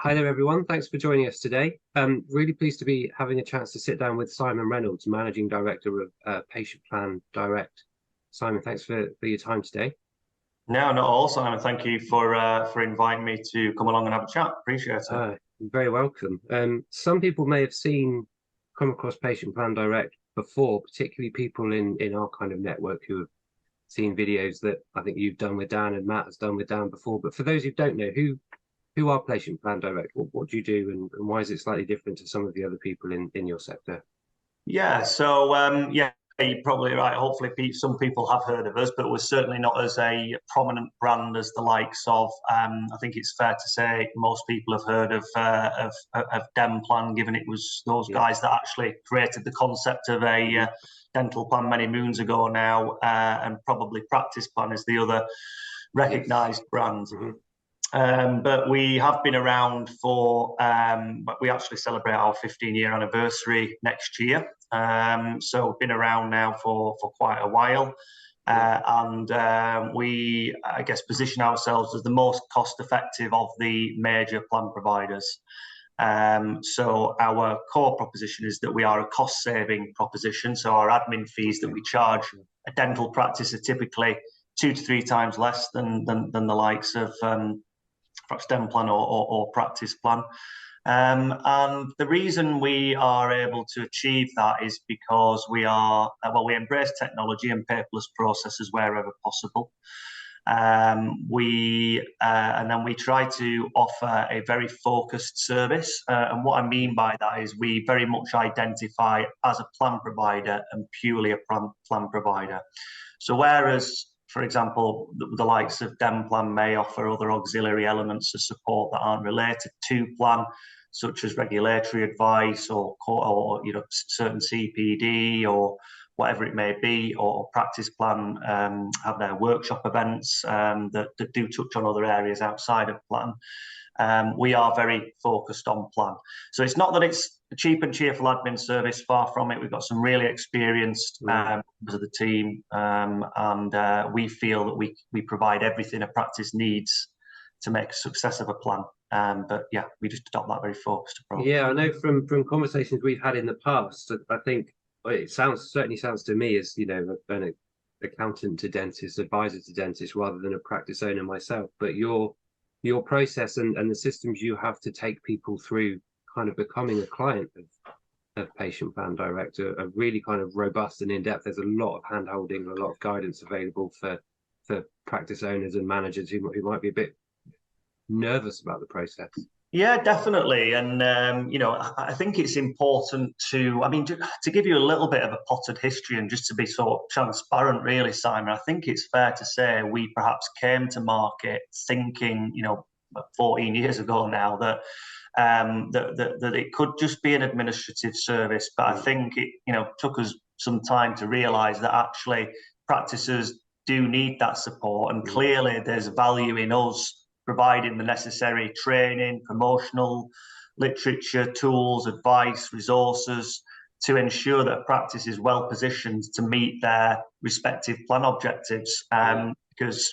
Hi there, everyone. Thanks for joining us today. Really pleased to be having a chance to sit down with Simon Reynolds, Managing Director of Patient Plan Direct. Simon, thanks for your time today. No, not all, Simon. Thank you for inviting me to come along and have a chat. Appreciate it. You're very welcome. Some people may have come across Patient Plan Direct before, particularly people in our kind of network who have seen videos that I think you've done with Dan and Matt has done with Dan before. But for those who don't know, who are Patient Plan Direct? What do you do, and why is it slightly different to some of the other people in your sector? Yeah, you're probably right. Hopefully, some people have heard of us, but we're certainly not as a prominent brand as the likes of. I think it's fair to say most people have heard of Denplan, given it was those Yeah. guys that actually created the concept of a dental plan many moons ago now, and probably Practice Plan is the other recognised brand. Mm-hmm. But we have been around but we actually celebrate our 15-year anniversary next year. So we've been around now for quite a while. We, I guess, position ourselves as the most cost-effective of the major plan providers. So our core proposition is that we are a cost-saving proposition. So our admin fees that we charge a dental practice are typically 2 to 3 times less than the likes of perhaps Denplan or Practice Plan. And the reason we are able to achieve that is because we embrace technology and paperless processes wherever possible. And then we try to offer a very focused service. And what I mean by that is we very much identify as a plan provider and purely a plan provider. So whereas, for example, the likes of Denplan may offer other auxiliary elements of support that aren't related to plan, such as regulatory advice or certain CPD or whatever it may be, or Practice Plan have their workshop events that do touch on other areas outside of plan. We are very focused on plan. So it's not that it's a cheap and cheerful admin service, far from it. We've got some really experienced members of the team, and we feel that we provide everything a practice needs to make a success of a plan. But yeah, we just adopt that very focused approach. Yeah, I know from conversations we've had in the past, I think it certainly sounds to me as, an accountant to dentist, advisor to dentist, rather than a practice owner myself. But your process and the systems you have to take people through kind of becoming a client of Patient Plan Direct are really kind of robust and in-depth. There's a lot of hand-holding, a lot of guidance available for practice owners and managers who might be a bit nervous about the process. Yeah, definitely. And, I think it's important to give you a little bit of a potted history and just to be sort of transparent, really, Simon. I think it's fair to say we perhaps came to market thinking, 14 years ago now, that it could just be an administrative service. But I think it, took us some time to realise that actually practices do need that support. And clearly there's value in us providing the necessary training, promotional literature, tools, advice, resources to ensure that a practice is well positioned to meet their respective plan objectives. Because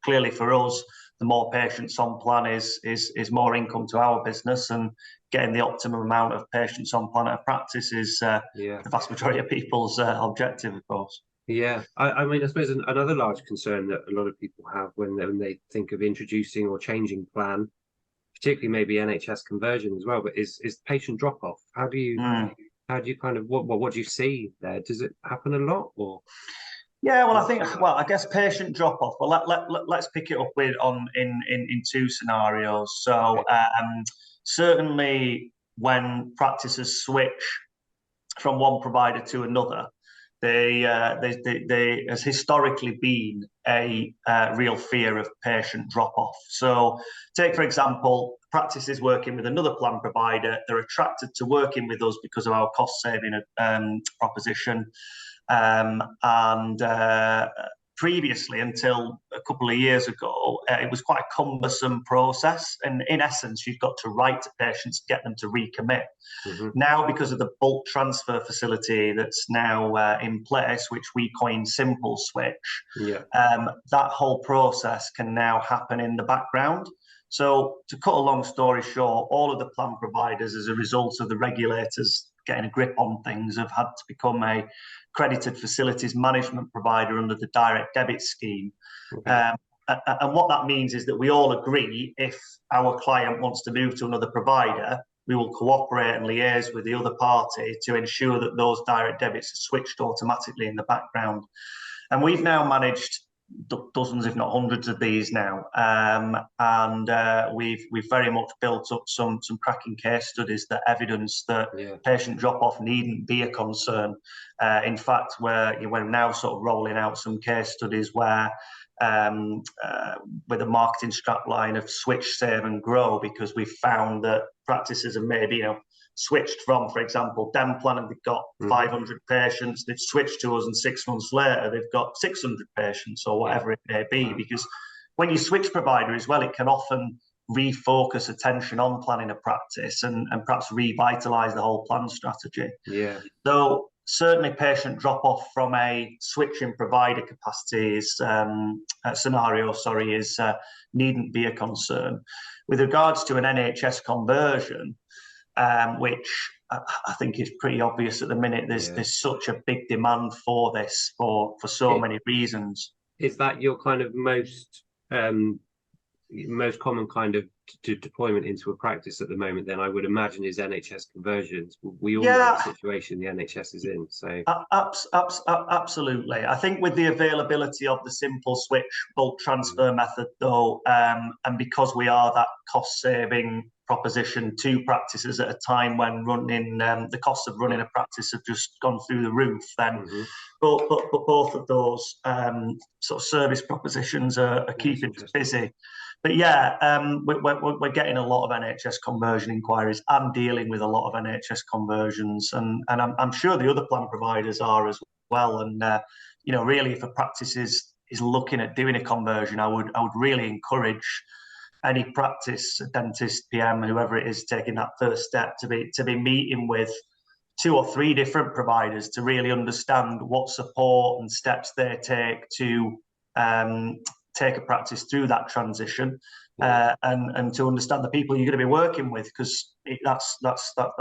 clearly for us, the more patients on plan is more income to our business, and getting the optimum amount of patients on plan at a practice is the vast majority of people's objective, of course. Yeah, I mean, I suppose another large concern that a lot of people have when they think of introducing or changing plan, particularly maybe NHS conversion as well, but is patient drop off. How do you kind of what do you see there? Does it happen a lot or? Yeah, well, I guess patient drop off. Well, let's pick it up in 2 scenarios. So certainly when practices switch from one provider to another, they has historically been a real fear of patient drop off. So take, for example, practices working with another plan provider, they're attracted to working with us because of our cost saving proposition. And previously, until a couple of years ago, it was quite a cumbersome process. And in essence, you've got to write to patients to get them to recommit. Now, because of the bulk transfer facility that's now in place, which we coined Simple Switch, that whole process can now happen in the background. So to cut a long story short, all of the plan providers, as a result of the regulators getting a grip on things, have had to become a accredited facilities management provider under the direct debit scheme. And what that means is that we all agree, if our client wants to move to another provider, we will cooperate and liaise with the other party to ensure that those direct debits are switched automatically in the background. And we've now managed dozens, if not hundreds, of these now, and we've very much built up some cracking case studies that evidence that patient drop-off needn't be a concern. In fact, we're now sort of rolling out some case studies where with a marketing strapline of switch, save and grow, because we found that practices have maybe switched from, for example, Denplan, and they've got 500 patients. They've switched to us, and 6 months later they've got 600 patients, or whatever it may be. Because when you switch provider as well, it can often refocus attention on planning a practice and perhaps revitalise the whole plan strategy. So certainly patient drop-off from a switching provider capacity scenario needn't be a concern. With regards to an NHS conversion, which I think is pretty obvious at the minute, there's such a big demand for this for so many reasons. Is that your kind of most common kind of deployment into a practice at the moment? Then I would imagine is NHS conversions. We all know the situation the NHS is in. So absolutely. I think with the availability of the Simple Switch bulk transfer method, though, and because we are that cost-saving proposition to practices at a time when running the costs of running a practice have just gone through the roof, then but both of those sort of service propositions are keeping us busy. But we're getting a lot of NHS conversion inquiries and dealing with a lot of NHS conversions, and I'm sure the other plan providers are as well. And really, if a practice is looking at doing a conversion, I would really encourage any practice, dentist, PM, whoever it is, taking that first step to be meeting with 2 or 3 different providers to really understand what support and steps they take to take a practice through that transition, and to understand the people you're going to be working with, because that's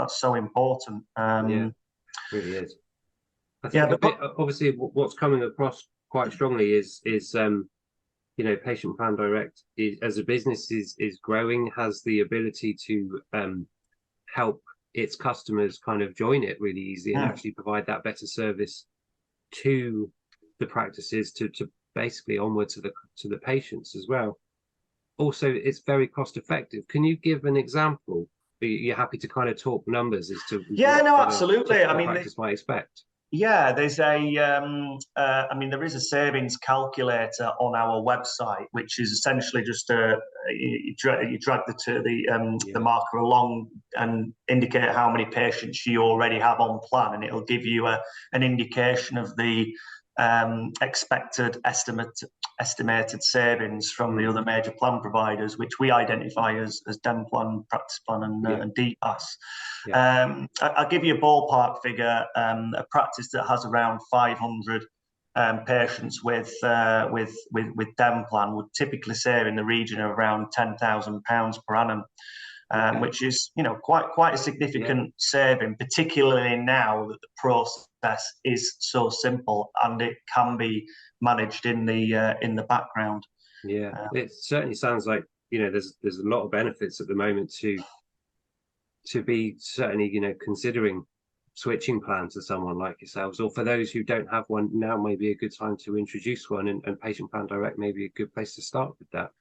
so important. It really is. I think obviously what's coming across quite strongly is Patient Plan Direct as a business is growing, has the ability to help its customers kind of join it really easily and actually provide that better service to the practices, to basically onward to the patients as well. Also, it's very cost effective. Can you give an example? Are you happy to kind of talk numbers as to absolutely. I mean, practice might expect? There's there is a savings calculator on our website, which is essentially just you drag the marker along and indicate how many patients you already have on plan, and it'll give you an indication of the estimated savings from the other major plan providers, which we identify as Denplan, Practice Plan, and DPAS. I'll give you a ballpark figure. A practice that has around 500 patients with Denplan would typically save in the region of around £10,000 per annum. Which is, quite a significant saving, particularly now that the process is so simple and it can be managed in the background. It certainly sounds like there's a lot of benefits at the moment to be certainly considering switching plans to someone like yourselves, or for those who don't have one now, maybe a good time to introduce one, and Patient Plan Direct may be a good place to start with that.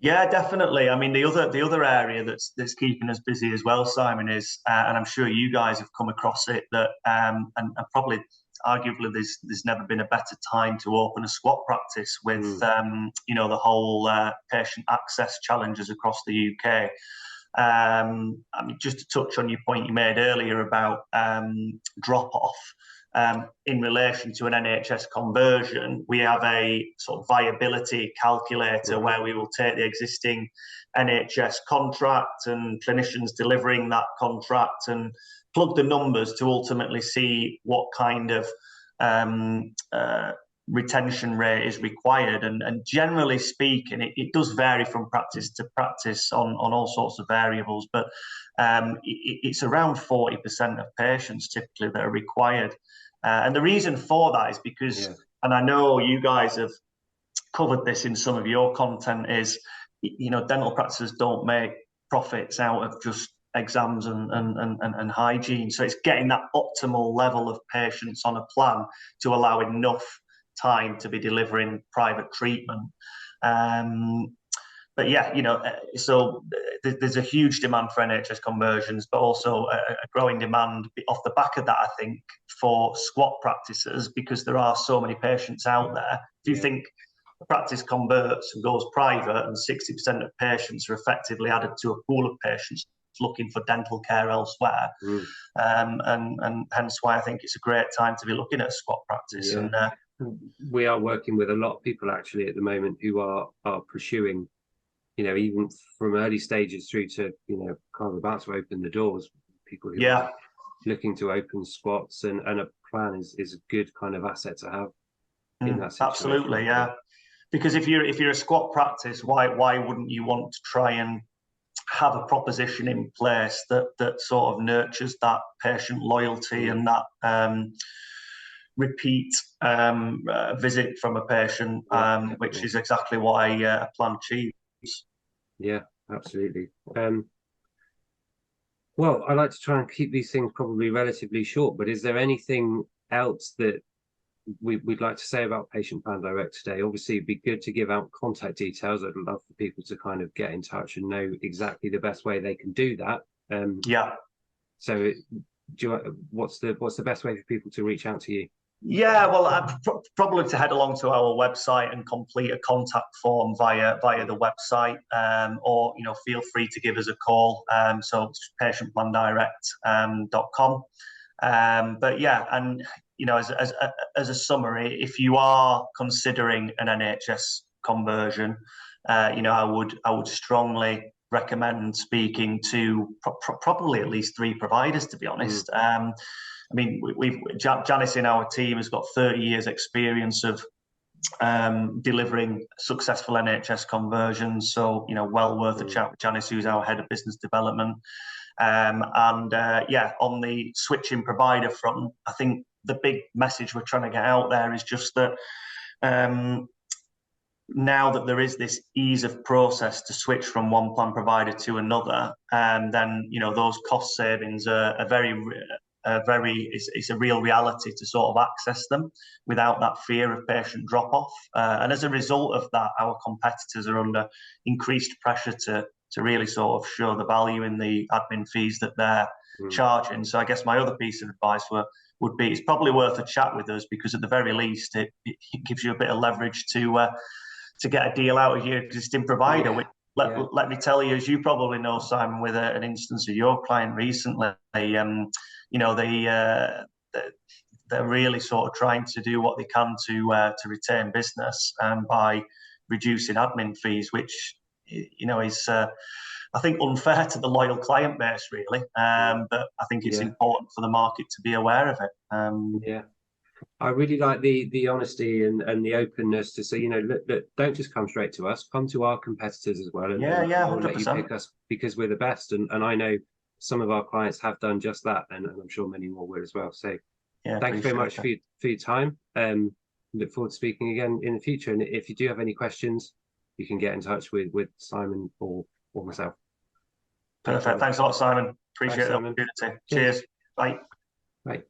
Yeah, definitely. I mean, the other area that's keeping us busy as well, Simon, is, and I'm sure you guys have come across it, that and probably arguably there's never been a better time to open a squat practice with the whole patient access challenges across the UK. I mean, just to touch on your point you made earlier about drop off. in relation to an NHS conversion, we have a sort of viability calculator where we will take the existing NHS contract and clinicians delivering that contract and plug the numbers to ultimately see what kind of retention rate is required. And generally speaking, it does vary from practice to practice on all sorts of variables, but it's around 40% of patients typically that are required. And the reason for that is because, and I know you guys have covered this in some of your content, is, you know, dental practices don't make profits out of just exams and hygiene. So it's getting that optimal level of patients on a plan to allow enough time to be delivering private treatment. But yeah, you know, so there's a huge demand for NHS conversions, but also a growing demand off the back of that, I think, for squat practices, because there are so many patients out there. If you think a practice converts and goes private and 60% of patients are effectively added to a pool of patients looking for dental care elsewhere, and hence why I think it's a great time to be looking at a squat practice. And we are working with a lot of people actually at the moment who are pursuing, you know, even from early stages through to, you know, kind of about to open the doors, people who are looking to open squats, and a plan is a good kind of asset to have in that situation. Absolutely, yeah. Because if you're a squat practice, why wouldn't you want to try and have a proposition in place that sort of nurtures that patient loyalty and that repeat visit from a patient, which is exactly what a plan achieves. Yeah, absolutely. Well, I like to try and keep these things probably relatively short, but is there anything else that we'd like to say about Patient Plan Direct today? Obviously, it'd be good to give out contact details. I'd love for people to kind of get in touch and know exactly the best way they can do that. So what's the best way for people to reach out to you? Yeah, well, probably to head along to our website and complete a contact form via the website, or, you know, feel free to give us a call. So it's patientplandirect.com. But yeah, and, you know, as a summary, if you are considering an NHS conversion, you know, I would strongly recommend speaking to probably at least 3 providers, to be honest. I mean, Janice in our team has got 30 years experience of delivering successful NHS conversions. So, you know, well worth a chat with Janice, who's our head of business development. Yeah, on the switching provider front, I think the big message we're trying to get out there is just that now that there is this ease of process to switch from one plan provider to another, then, you know, those cost savings are it's a real reality to sort of access them without that fear of patient drop off. And as a result of that, our competitors are under increased pressure to really sort of show the value in the admin fees that they're charging. So I guess my other piece of advice would be, it's probably worth a chat with us, because at the very least it gives you a bit of leverage to get a deal out of your existing provider. Let me tell you, as you probably know, Simon, with an instance of your client recently, you know, they're really sort of trying to do what they can to retain business by reducing admin fees, which, you know, is I think unfair to the loyal client base, really. But I think it's important for the market to be aware of it. I really like the honesty and the openness to say, you know, look, don't just come straight to us, come to our competitors as well, and we'll let you pick us because we're the best. And I know some of our clients have done just that, and I'm sure many more will as well. So thank you very much for your time. Look forward to speaking again in the future. And if you do have any questions, you can get in touch with Simon or myself. Perfect. Thanks a lot, Simon. Appreciate the opportunity. Cheers. Bye. Bye.